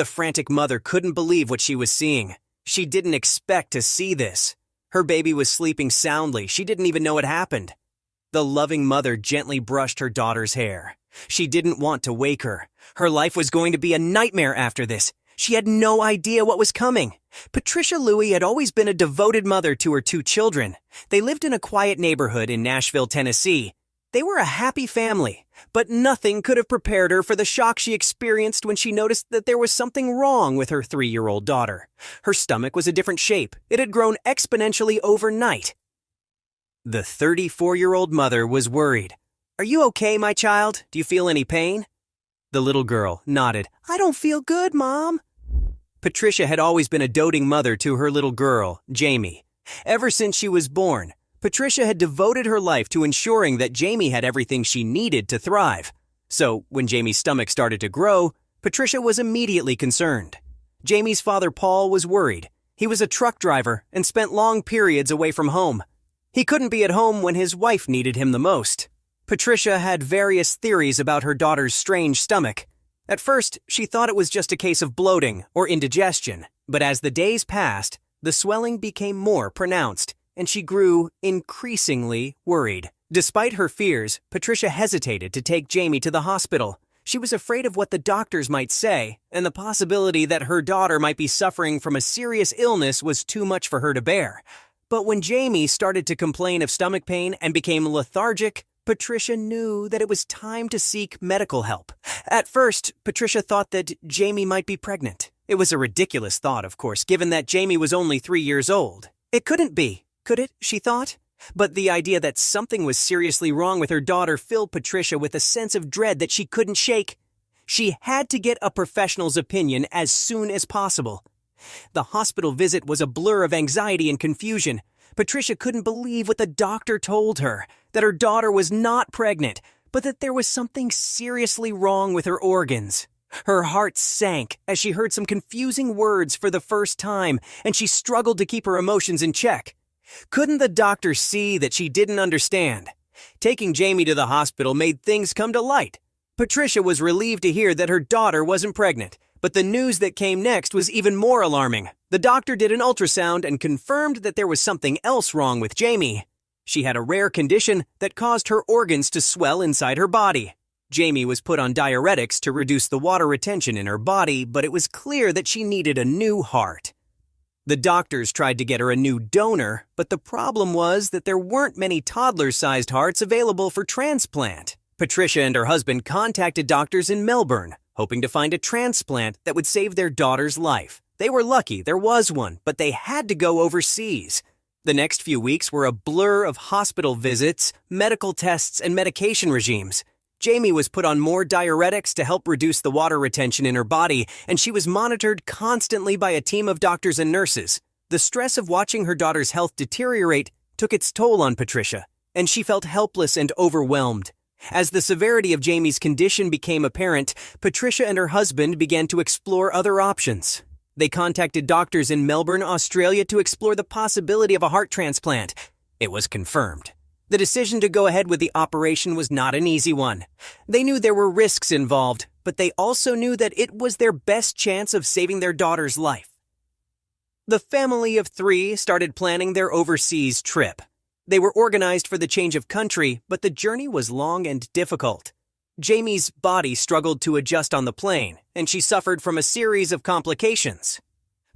The frantic mother couldn't believe what she was seeing. She didn't expect to see this. Her baby was sleeping soundly. She didn't even know it happened. The loving mother gently brushed her daughter's hair. She didn't want to wake her. Her life was going to be a nightmare after this. She had no idea what was coming. Patricia Louie had always been a devoted mother to her two children. They lived in a quiet neighborhood in Nashville, Tennessee. They were a happy family, but nothing could have prepared her for the shock she experienced when she noticed that there was something wrong with her 3-year-old daughter. Her stomach was a different shape. It had grown exponentially overnight. The 34-year-old mother was worried. "Are you okay, my child? Do you feel any pain?" The little girl nodded. "I don't feel good, Mom." Patricia had always been a doting mother to her little girl, Jamie. Ever since she was born, Patricia had devoted her life to ensuring that Jamie had everything she needed to thrive. So, when Jamie's stomach started to grow, Patricia was immediately concerned. Jamie's father, Paul, was worried. He was a truck driver and spent long periods away from home. He couldn't be at home when his wife needed him the most. Patricia had various theories about her daughter's strange stomach. At first, she thought it was just a case of bloating or indigestion, but as the days passed, the swelling became more pronounced, and she grew increasingly worried. Despite her fears, Patricia hesitated to take Jamie to the hospital. She was afraid of what the doctors might say, and the possibility that her daughter might be suffering from a serious illness was too much for her to bear. But when Jamie started to complain of stomach pain and became lethargic, Patricia knew that it was time to seek medical help. At first, Patricia thought that Jamie might be pregnant. It was a ridiculous thought, of course, given that Jamie was only 3 years old. It couldn't be, could it, she thought? But the idea that something was seriously wrong with her daughter filled Patricia with a sense of dread that she couldn't shake. She had to get a professional's opinion as soon as possible. The hospital visit was a blur of anxiety and confusion. Patricia couldn't believe what the doctor told her, that her daughter was not pregnant, but that there was something seriously wrong with her organs. Her heart sank as she heard some confusing words for the first time, and she struggled to keep her emotions in check. Couldn't the doctor see that she didn't understand? Taking Jamie to the hospital made things come to light. Patricia was relieved to hear that her daughter wasn't pregnant, but the news that came next was even more alarming. The doctor did an ultrasound and confirmed that there was something else wrong with Jamie. She had a rare condition that caused her organs to swell inside her body. Jamie was put on diuretics to reduce the water retention in her body, but it was clear that she needed a new heart. The doctors tried to get her a new donor, but the problem was that there weren't many toddler-sized hearts available for transplant. Patricia and her husband contacted doctors in Melbourne, hoping to find a transplant that would save their daughter's life. They were lucky there was one, but they had to go overseas. The next few weeks were a blur of hospital visits, medical tests, and medication regimes. Jamie was put on more diuretics to help reduce the water retention in her body, and she was monitored constantly by a team of doctors and nurses. The stress of watching her daughter's health deteriorate took its toll on Patricia, and she felt helpless and overwhelmed. As the severity of Jamie's condition became apparent, Patricia and her husband began to explore other options. They contacted doctors in Melbourne, Australia to explore the possibility of a heart transplant. It was confirmed. The decision to go ahead with the operation was not an easy one. They knew there were risks involved, but they also knew that it was their best chance of saving their daughter's life. The family of 3 started planning their overseas trip. They were organized for the change of country, but the journey was long and difficult. Jamie's body struggled to adjust on the plane, and she suffered from a series of complications.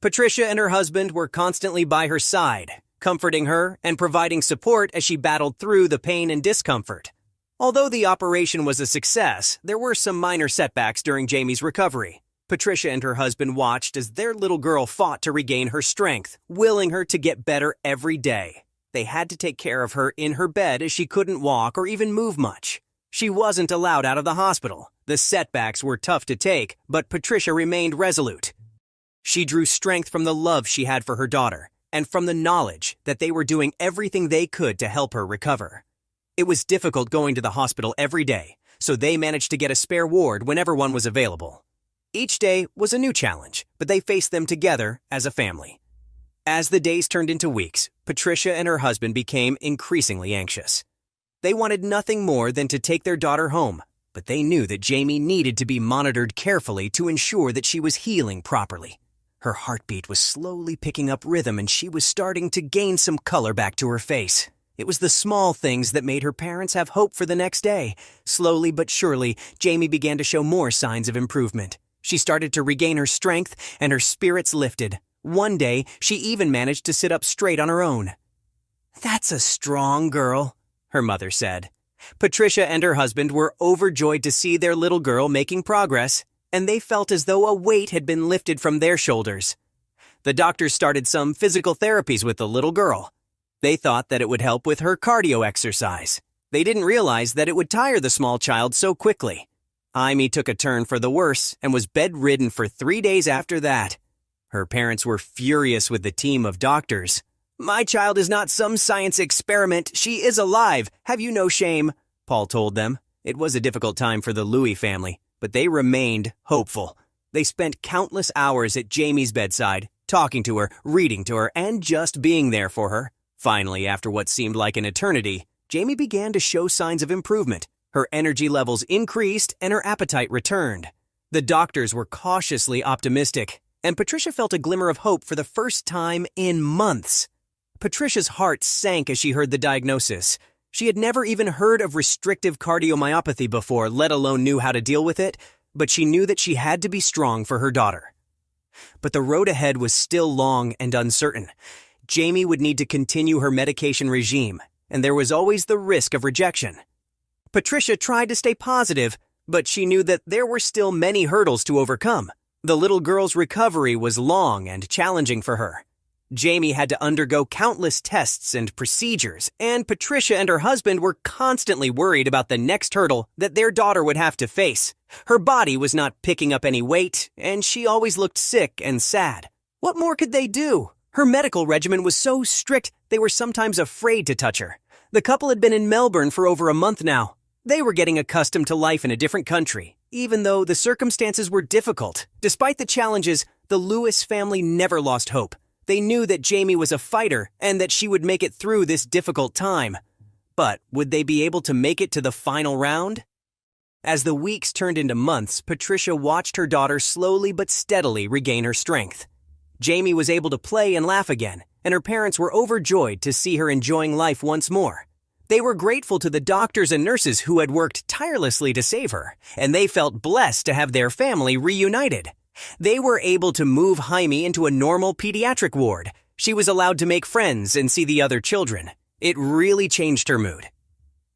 Patricia and her husband were constantly by her side, comforting her and providing support as she battled through the pain and discomfort. Although the operation was a success, there were some minor setbacks during Jamie's recovery. Patricia and her husband watched as their little girl fought to regain her strength, willing her to get better every day. They had to take care of her in her bed as she couldn't walk or even move much. She wasn't allowed out of the hospital. The setbacks were tough to take, but Patricia remained resolute. She drew strength from the love she had for her daughter, and from the knowledge that they were doing everything they could to help her recover. It was difficult going to the hospital every day, so they managed to get a spare ward whenever one was available. Each day was a new challenge, but they faced them together as a family. As the days turned into weeks, Patricia and her husband became increasingly anxious. They wanted nothing more than to take their daughter home, but they knew that Jamie needed to be monitored carefully to ensure that she was healing properly. Her heartbeat was slowly picking up rhythm and she was starting to gain some color back to her face. It was the small things that made her parents have hope for the next day. Slowly but surely, Jamie began to show more signs of improvement. She started to regain her strength and her spirits lifted. One day, she even managed to sit up straight on her own. "That's a strong girl," her mother said. Patricia and her husband were overjoyed to see their little girl making progress, and they felt as though a weight had been lifted from their shoulders. The doctors started some physical therapies with the little girl. They thought that it would help with her cardio exercise. They didn't realize that it would tire the small child so quickly. Amy took a turn for the worse and was bedridden for 3 days after that. Her parents were furious with the team of doctors. "My child is not some science experiment. She is alive. Have you no shame?" Paul told them. It was a difficult time for the Louis family, but they remained hopeful. They spent countless hours at Jamie's bedside, talking to her, reading to her, and just being there for her. Finally, after what seemed like an eternity, Jamie began to show signs of improvement. Her energy levels increased and her appetite returned. The doctors were cautiously optimistic, and Patricia felt a glimmer of hope for the first time in months. Patricia's heart sank as she heard the diagnosis. She had never even heard of restrictive cardiomyopathy before, let alone knew how to deal with it, but she knew that she had to be strong for her daughter. But the road ahead was still long and uncertain. Jamie would need to continue her medication regime, and there was always the risk of rejection. Patricia tried to stay positive, but she knew that there were still many hurdles to overcome. The little girl's recovery was long and challenging for her. Jamie had to undergo countless tests and procedures, and Patricia and her husband were constantly worried about the next hurdle that their daughter would have to face. Her body was not picking up any weight, and she always looked sick and sad. What more could they do? Her medical regimen was so strict they were sometimes afraid to touch her. The couple had been in Melbourne for over a month now. They were getting accustomed to life in a different country, even though the circumstances were difficult. Despite the challenges, the Lewis family never lost hope. They knew that Jamie was a fighter and that she would make it through this difficult time. But would they be able to make it to the final round? As the weeks turned into months, Patricia watched her daughter slowly but steadily regain her strength. Jamie was able to play and laugh again, and her parents were overjoyed to see her enjoying life once more. They were grateful to the doctors and nurses who had worked tirelessly to save her, and they felt blessed to have their family reunited. They were able to move Jaime into a normal pediatric ward. She was allowed to make friends and see the other children. It really changed her mood.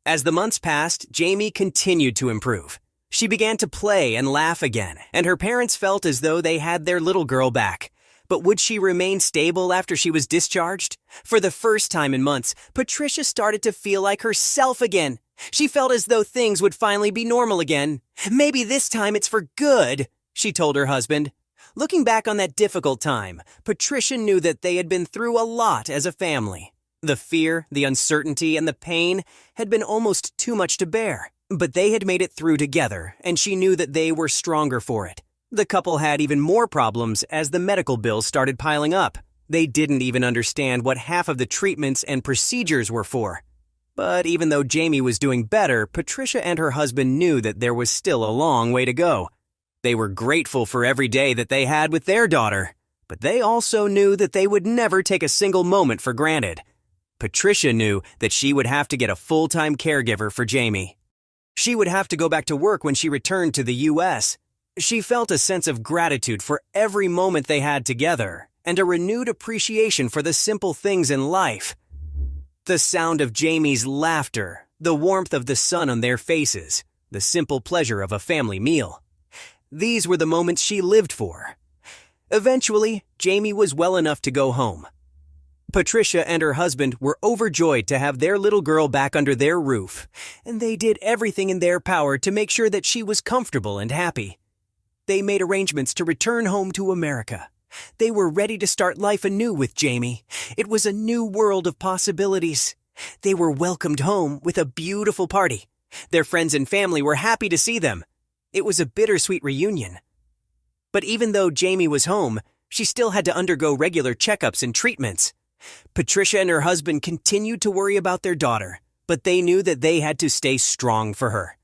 As the months passed, Jamie continued to improve. She began to play and laugh again, and her parents felt as though they had their little girl back. But would she remain stable after she was discharged? For the first time in months, Patricia started to feel like herself again. She felt as though things would finally be normal again. "Maybe this time it's for good," she told her husband. Looking back on that difficult time, Patricia knew that they had been through a lot as a family. The fear, the uncertainty, and the pain had been almost too much to bear. But they had made it through together, and she knew that they were stronger for it. The couple had even more problems as the medical bills started piling up. They didn't even understand what half of the treatments and procedures were for. But even though Jamie was doing better, Patricia and her husband knew that there was still a long way to go. They were grateful for every day that they had with their daughter, but they also knew that they would never take a single moment for granted. Patricia knew that she would have to get a full-time caregiver for Jamie. She would have to go back to work when she returned to the U.S. She felt a sense of gratitude for every moment they had together, and a renewed appreciation for the simple things in life. The sound of Jamie's laughter, the warmth of the sun on their faces, the simple pleasure of a family meal. These were the moments she lived for. Eventually, Jamie was well enough to go home. Patricia and her husband were overjoyed to have their little girl back under their roof, and they did everything in their power to make sure that she was comfortable and happy. They made arrangements to return home to America. They were ready to start life anew with Jamie. It was a new world of possibilities. They were welcomed home with a beautiful party. Their friends and family were happy to see them. It was a bittersweet reunion. But even though Jamie was home, she still had to undergo regular checkups and treatments. Patricia and her husband continued to worry about their daughter, but they knew that they had to stay strong for her.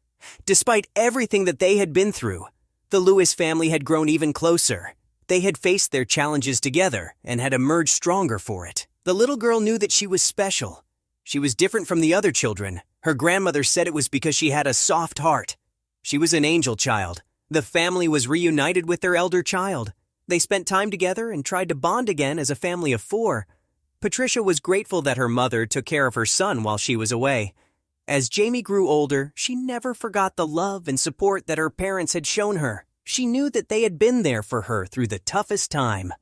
Despite everything that they had been through, the Lewis family had grown even closer. They had faced their challenges together and had emerged stronger for it. The little girl knew that she was special. She was different from the other children. Her grandmother said it was because she had a soft heart. She was an angel child. The family was reunited with their elder child. They spent time together and tried to bond again as a family of 4. Patricia was grateful that her mother took care of her son while she was away. As Jamie grew older, she never forgot the love and support that her parents had shown her. She knew that they had been there for her through the toughest time.